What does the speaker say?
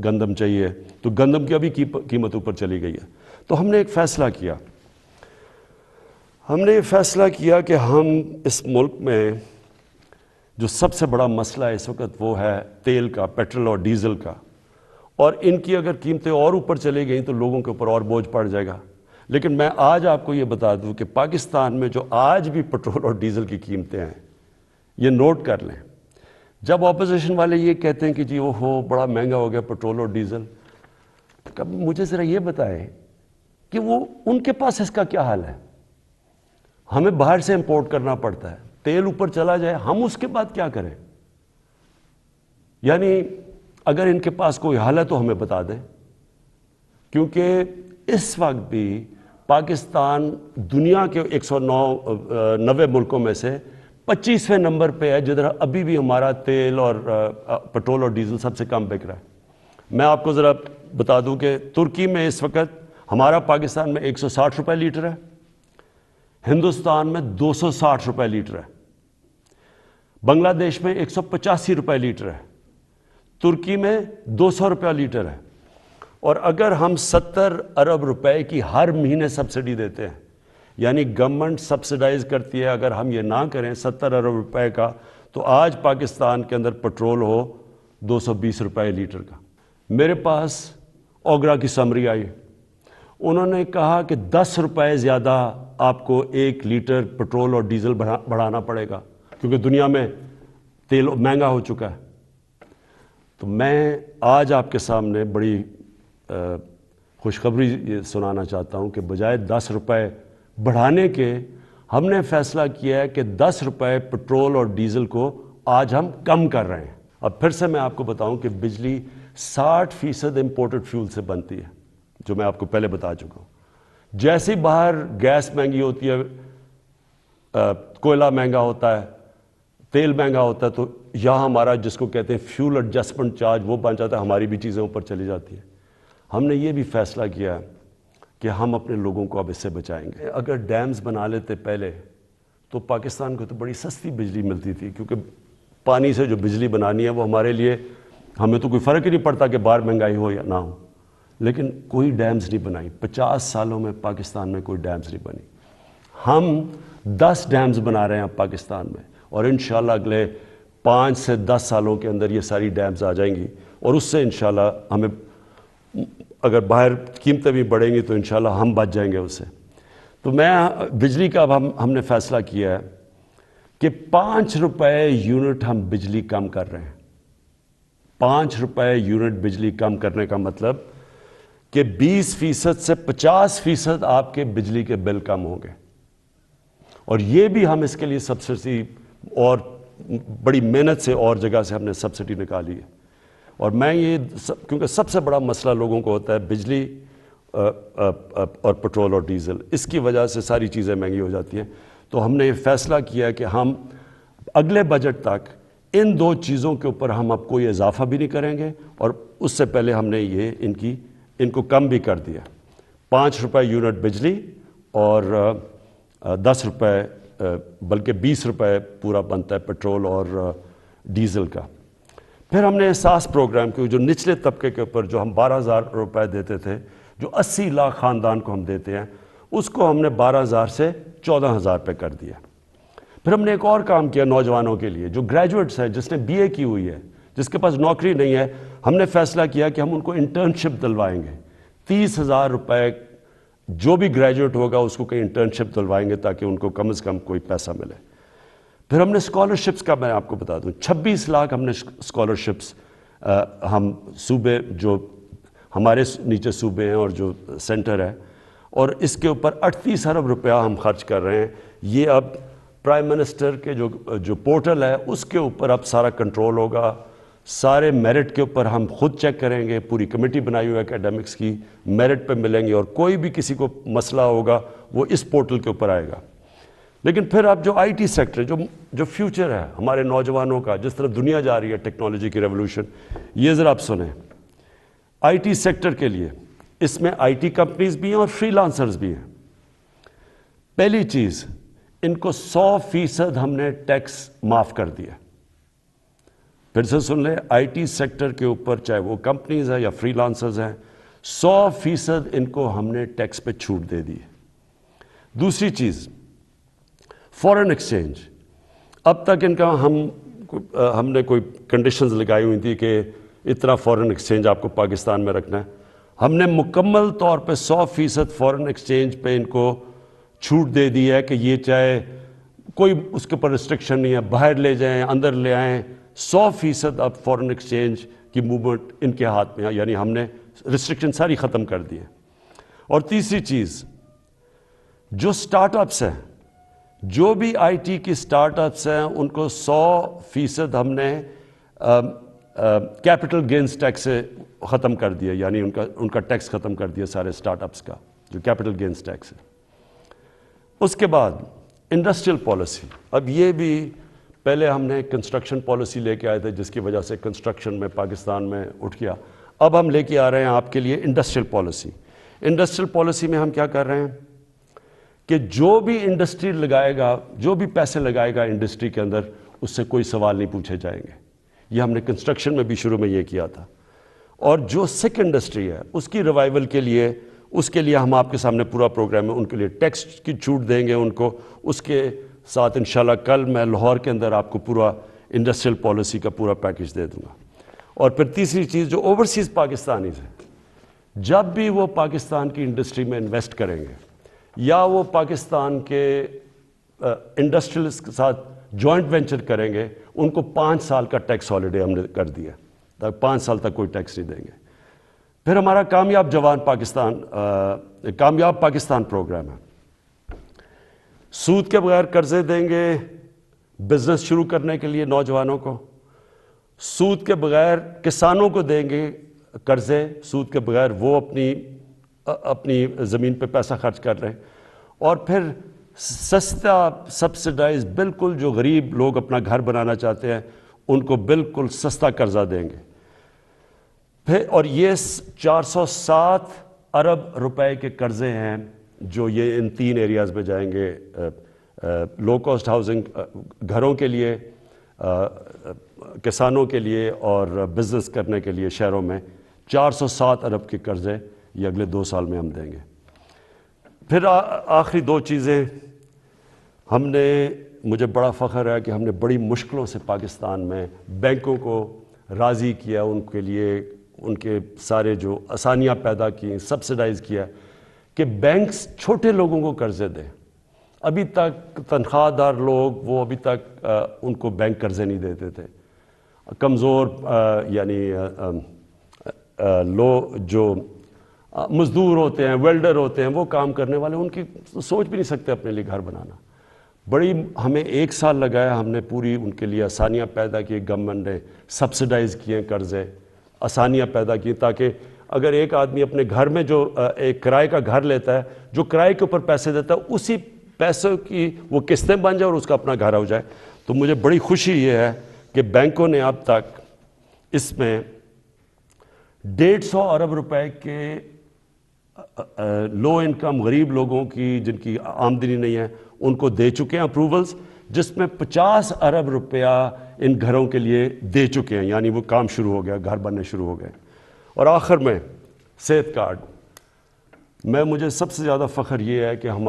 گندم چاہیے، تو گندم کی ابھی قیمت اوپر چلی گئی ہے۔ تو ہم نے ایک فیصلہ کیا، ہم نے یہ فیصلہ کیا کہ ہم اس ملک میں جو سب سے بڑا مسئلہ ہے اس وقت وہ ہے تیل کا، پیٹرول اور ڈیزل کا، اور ان کی اگر قیمتیں اور اوپر چلی گئیں تو لوگوں کے اوپر اور بوجھ پڑ جائے گا۔ لیکن میں آج آپ کو یہ بتا دوں کہ پاکستان میں جو آج بھی پیٹرول اور ڈیزل کی قیمتیں ہیں، یہ نوٹ کر لیں۔ جب اپوزیشن والے یہ کہتے ہیں کہ جی وہ ہو بڑا مہنگا ہو گیا پیٹرول اور ڈیزل، کب مجھے ذرا یہ بتائیں کہ وہ ان کے پاس اس کا کیا حال ہے؟ ہمیں باہر سے امپورٹ کرنا پڑتا ہے، تیل اوپر چلا جائے ہم اس کے بعد کیا کریں؟ یعنی اگر ان کے پاس کوئی حل ہے تو ہمیں بتا دیں، کیونکہ اس وقت بھی پاکستان دنیا کے 190 ملکوں میں سے 25ویں نمبر پہ ہے جدھر ابھی بھی ہمارا تیل اور پیٹرول اور ڈیزل سب سے کم بک رہا ہے۔ میں آپ کو ذرا بتا دوں کہ ترکی میں اس وقت ہمارا پاکستان میں 160 روپے لیٹر ہے، ہندوستان میں 260 روپے لیٹر ہے، بنگلہ دیش میں 185 روپے لیٹر ہے، ترکی میں 200 روپے لیٹر ہے۔ اور اگر ہم 70 ارب روپے کی ہر مہینے سبسڈی دیتے ہیں، یعنی گورنمنٹ سبسڈائز کرتی ہے، اگر ہم یہ نہ کریں 70 ارب روپے کا، تو آج پاکستان کے اندر پیٹرول ہو 220 روپے لیٹر کا۔ میرے پاس اوگرا کی سمری آئی، انہوں نے کہا کہ 10 روپے زیادہ آپ کو 1 لیٹر پیٹرول اور ڈیزل بڑھانا پڑے گا، کیونکہ دنیا میں تیل مہنگا ہو چکا ہے۔ تو میں آج آپ کے سامنے بڑی خوشخبری یہ سنانا چاہتا ہوں کہ بجائے 10 روپے بڑھانے کے ہم نے فیصلہ کیا ہے کہ 10 روپے پیٹرول اور ڈیزل کو آج ہم کم کر رہے ہیں۔ اب پھر سے میں آپ کو بتاؤں کہ بجلی 60% امپورٹڈ فیول سے بنتی ہے، جو میں آپ کو پہلے بتا چکا ہوں۔ جیسے باہر گیس مہنگی ہوتی ہے، کوئلہ مہنگا ہوتا ہے، تیل مہنگا ہوتا ہے، تو یہاں ہمارا جس کو کہتے ہیں فیول ایڈجسٹمنٹ چارج وہ بن جاتا ہے، ہماری بھی چیزیں اوپر چلی جاتی ہیں۔ ہم نے یہ بھی فیصلہ کیا کہ ہم اپنے لوگوں کو اب اس سے بچائیں گے۔ اگر ڈیمز بنا لیتے پہلے تو پاکستان کو تو بڑی سستی بجلی ملتی تھی، کیونکہ پانی سے جو بجلی بنانی ہے وہ ہمارے لیے ہمیں تو کوئی فرق ہی نہیں پڑتا کہ باہر مہنگائی ہو یا نہ ہو۔ لیکن کوئی ڈیمز نہیں بنائی، 50 سالوں میں پاکستان میں کوئی ڈیمز نہیں بنی۔ ہم 10 ڈیمز بنا رہے ہیں اب پاکستان میں، اور انشاءاللہ اگلے 5 سے 10 سالوں کے اندر یہ ساری ڈیمز آ جائیں گی، اور اس سے انشاءاللہ ہمیں اگر باہر قیمتیں بھی بڑھیں گی تو انشاءاللہ ہم بچ جائیں گے اس سے۔ تو میں بجلی کا اب ہم نے فیصلہ کیا ہے کہ 5 روپے یونٹ ہم بجلی کم کر رہے ہیں۔ 5 روپے یونٹ بجلی کم کرنے کا مطلب کہ 20% سے 50% آپ کے بجلی کے بل کم ہوں گے، اور یہ بھی ہم اس کے لیے سبسڈی اور بڑی محنت سے اور جگہ سے ہم نے سبسڈی نکالی ہے۔ اور میں یہ کیونکہ سب سے بڑا مسئلہ لوگوں کو ہوتا ہے بجلی اور پیٹرول اور ڈیزل، اس کی وجہ سے ساری چیزیں مہنگی ہو جاتی ہیں۔ تو ہم نے یہ فیصلہ کیا ہے کہ ہم اگلے بجٹ تک ان 2 چیزوں کے اوپر ہم اب کوئی اضافہ بھی نہیں کریں گے، اور اس سے پہلے ہم نے یہ ان کو کم بھی کر دیا۔ 5 روپے یونٹ بجلی اور 10 روپے بلکہ 20 روپے پورا بنتا ہے پیٹرول اور ڈیزل کا۔ پھر ہم نے احساس پروگرام کی، جو نچلے طبقے کے اوپر جو ہم 12,000 روپے دیتے تھے، جو 80 لاکھ خاندان کو ہم دیتے ہیں، اس کو ہم نے 12,000 سے 14,000 پہ کر دیا۔ پھر ہم نے ایک اور کام کیا نوجوانوں کے لیے، جو گریجویٹس ہیں، جس نے BA کی ہوئی ہے، جس کے پاس نوکری نہیں ہے، ہم نے فیصلہ کیا کہ ہم ان کو انٹرنشپ دلوائیں گے۔ 30,000 روپے جو بھی گریجویٹ ہوگا اس کو کہیں انٹرنشپ دلوائیں گے تاکہ ان کو کم از کم کوئی پیسہ ملے۔ پھر ہم نے اسکالرشپس کا میں آپ کو بتا دوں 26 لاکھ ہم نے اسکالرشپس ہم صوبے جو ہمارے نیچے صوبے ہیں اور جو سینٹر ہے، اور اس کے اوپر 38 ارب روپیہ ہم خرچ کر رہے ہیں۔ یہ اب پرائم منسٹر کے جو پورٹل ہے اس کے اوپر اب سارا کنٹرول ہوگا، سارے میرٹ کے اوپر ہم خود چیک کریں گے، پوری کمیٹی بنائی ہوئی ہے اکیڈمکس کی، میرٹ پہ ملیں گے، اور کوئی بھی کسی کو مسئلہ ہوگا وہ اس پورٹل کے اوپر آئے گا۔ لیکن پھر اب جو IT سیکٹر جو فیوچر ہے ہمارے نوجوانوں کا، جس طرح دنیا جا رہی ہے ٹیکنالوجی کی ریولوشن، یہ ذرا آپ سنیں۔ IT سیکٹر کے لیے اس میں IT کمپنیز بھی ہیں اور فری لانسرز بھی ہیں۔ پہلی چیز، ان کو 100% ہم نے ٹیکس معاف کر دیا۔ پھر سے سن لیں، آئی ٹی سیکٹر کے اوپر چاہے وہ کمپنیز ہیں یا فری لانسرز ہیں، 100% ان کو ہم نے ٹیکس پہ چھوٹ دے دی ہے۔ دوسری چیز، فورن ایکسچینج، اب تک ان کا ہم نے کوئی کنڈیشنز لگائی ہوئی تھی کہ اتنا فورن ایکسچینج آپ کو پاکستان میں رکھنا ہے، ہم نے مکمل طور پہ 100% فورن ایکسچینج پہ ان کو چھوٹ دے دی ہے کہ یہ چاہے کوئی اس کے اوپر ریسٹرکشن نہیں ہے، باہر لے جائیں اندر لے آئیں، 100% اب فورن ایکسچینج کی موومنٹ ان کے ہاتھ میں ہے، یعنی ہم نے ریسٹرکشن ساری ختم کر دی ہے۔ اور تیسری چیز، جو سٹارٹ اپس ہیں، جو بھی آئی ٹی کی سٹارٹ اپس ہیں، ان کو 100% ہم نے کیپٹل گینز ٹیکس سے ختم کر دیا، یعنی ان کا ٹیکس ختم کر دیا سارے سٹارٹ اپس کا، جو کیپٹل گینز ٹیکس ہے۔ اس کے بعد انڈسٹریل پالیسی، اب یہ بھی پہلے ہم نے کنسٹرکشن پالیسی لے کے آئے تھے جس کی وجہ سے کنسٹرکشن میں پاکستان میں اٹھ گیا، اب ہم لے کے آ رہے ہیں آپ کے لیے انڈسٹریل پالیسی۔ انڈسٹریل پالیسی میں ہم کیا کر رہے ہیں کہ جو بھی انڈسٹری لگائے گا، جو بھی پیسے لگائے گا انڈسٹری کے اندر، اس سے کوئی سوال نہیں پوچھے جائیں گے۔ یہ ہم نے کنسٹرکشن میں بھی شروع میں یہ کیا تھا۔ اور جو سکھ انڈسٹری ہے اس کی ریوائول کے لیے، اس کے لیے ہم آپ کے سامنے پورا پروگرام ہے، ان کے لیے ٹیکس کی چھوٹ دیں گے ان کو۔ اس کے ساتھ انشاءاللہ کل میں لاہور کے اندر آپ کو پورا انڈسٹریل پالیسی کا پورا پیکج دے دوں گا۔ اور پھر تیسری چیز، جو اوورسیز پاکستانیز ہیں، جب بھی وہ پاکستان کی انڈسٹری میں انویسٹ کریں گے یا وہ پاکستان کے انڈسٹریلس کے ساتھ جوائنٹ وینچر کریں گے، ان کو 5 سال کا ٹیکس ہالیڈے ہم نے کر دیا، 5 سال تک کوئی ٹیکس نہیں دیں گے۔ پھر ہمارا کامیاب پاکستان پروگرام ہے، سود کے بغیر قرضے دیں گے بزنس شروع کرنے کے لیے نوجوانوں کو، سود کے بغیر کسانوں کو دیں گے قرضے، سود کے بغیر وہ اپنی زمین پہ پیسہ خرچ کر رہے ہیں، اور پھر سستا سبسڈائز، بالکل جو غریب لوگ اپنا گھر بنانا چاہتے ہیں ان کو بالکل سستا قرضہ دیں گے۔ پھر اور یہ 407 ارب روپے کے قرضے ہیں جو یہ ان 3 ایریاز میں جائیں گے، لو کاسٹ ہاؤسنگ، گھروں کے لیے، کسانوں کے لیے اور بزنس کرنے کے لیے شہروں میں 407 ارب کے قرضے یہ اگلے 2 سال میں ہم دیں گے۔ پھر آخری 2 چیزیں، مجھے بڑا فخر ہے کہ ہم نے بڑی مشکلوں سے پاکستان میں بینکوں کو راضی کیا، ان کے لیے ان کے سارے جو آسانیاں پیدا کی، سبسڈائز کیا کہ بینکس چھوٹے لوگوں کو قرضے دیں۔ ابھی تک تنخواہ دار لوگ وہ ابھی تک ان کو بینک قرضے نہیں دیتے تھے، کمزور یعنی جو مزدور ہوتے ہیں، ویلڈر ہوتے ہیں، وہ کام کرنے والے، ان کی سوچ بھی نہیں سکتے اپنے لیے گھر بنانا۔ ہمیں 1 سال لگایا، ہم نے پوری ان کے لیے آسانیاں پیدا کی، گورنمنٹ نے سبسڈائز کیے قرضے، آسانیاں پیدا کی تاکہ اگر ایک آدمی اپنے گھر میں جو ایک کرائے کا گھر لیتا ہے، جو کرائے کے اوپر پیسے دیتا ہے، اسی پیسوں کی وہ قسطیں بن جائے اور اس کا اپنا گھر ہو جائے۔ تو مجھے بڑی خوشی یہ ہے کہ بینکوں نے اب تک اس میں 150 ارب روپے کے لو انکم غریب لوگوں کی جن کی آمدنی نہیں ہے ان کو دے چکے ہیں اپروولز، جس میں 50 ارب روپیہ ان گھروں کے لیے دے چکے ہیں، یعنی وہ کام شروع ہو گیا، گھر بننے شروع ہو گئے۔ اور آخر میں صحت کارڈ، مجھے سب سے زیادہ فخر یہ ہے کہ